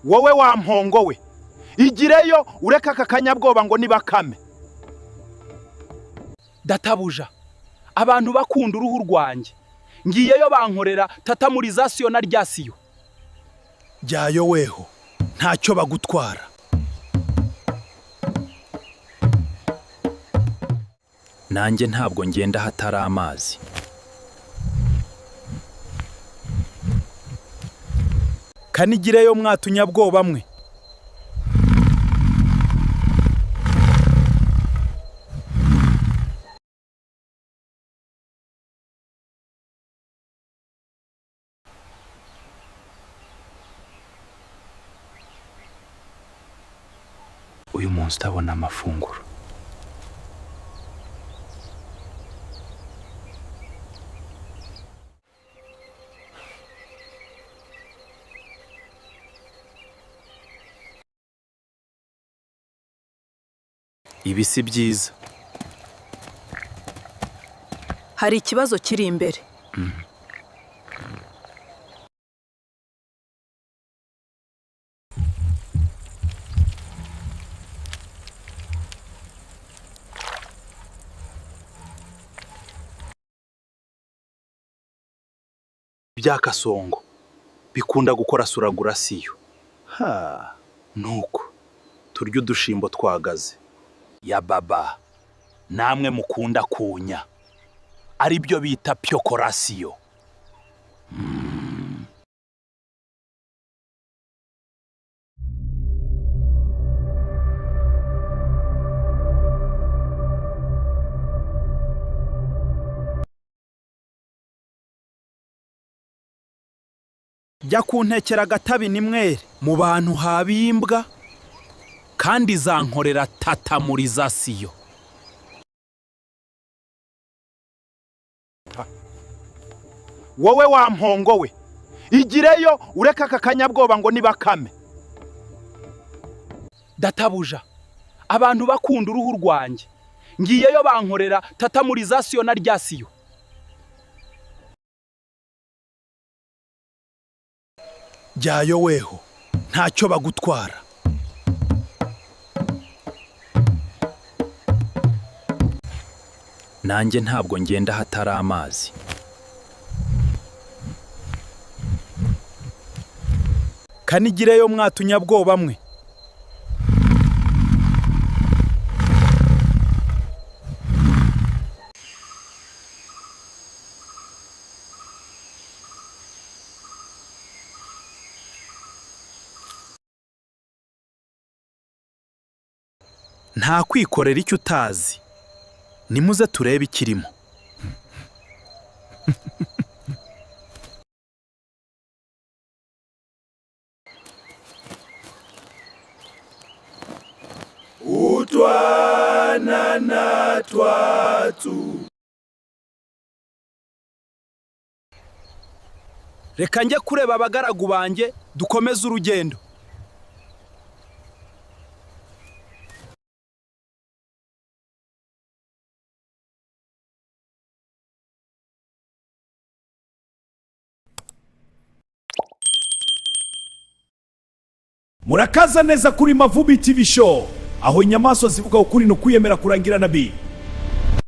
wowe wa mpongo we, igireyo ureka aka kanyabwoba ngo nibakame. Databuja, abantu bakunda uruhu rwanjye, ngiyeyo bankorera tatamurizasiyo na ryasiyo. Jyayo weho, ntacyo bagutwara. Nanjye ntabwo ngenda hatari amazi. Kanigireyo mwatunyabwoba mwe. Uyu munsi utabona amafunguro. Ibi si byiza. Hari ikibazo kiri imbere. Byakasongo bikunda gukora suragurasiyo. Nuko turya udushimbo twagaze. Ya baba, namwe mukunda kunya, ari byo bita pyokorasiyo. Jya kuntekera agatabi nimwere mu bantu habimbwa, kandi zankorera tatamurizasiyo. Wowe wa mpongo we, igireyo ureka aka kanyabwoba ngo nibakame. Databuja, abantu bakunda uruhu rwanjye, ngiyeyo bankorera tatamurizasiyo na ryasiyo. jyayo weho, ntacyo bagutwara. Nanjye ntabwo ngenda hatari amazi. Kanigireyo mwatunyabwoba mwe. Nta kwikorera icyo utazi. Nimuze turebe ikirimo. Utwana na twatu. Reka njye kureba abagaragu banjye dukomeze urugendo. Murakaza neza kuri Mavubi TV show, aho inyamaswa zivuga ukuri no kwiyemera kurangira nabi.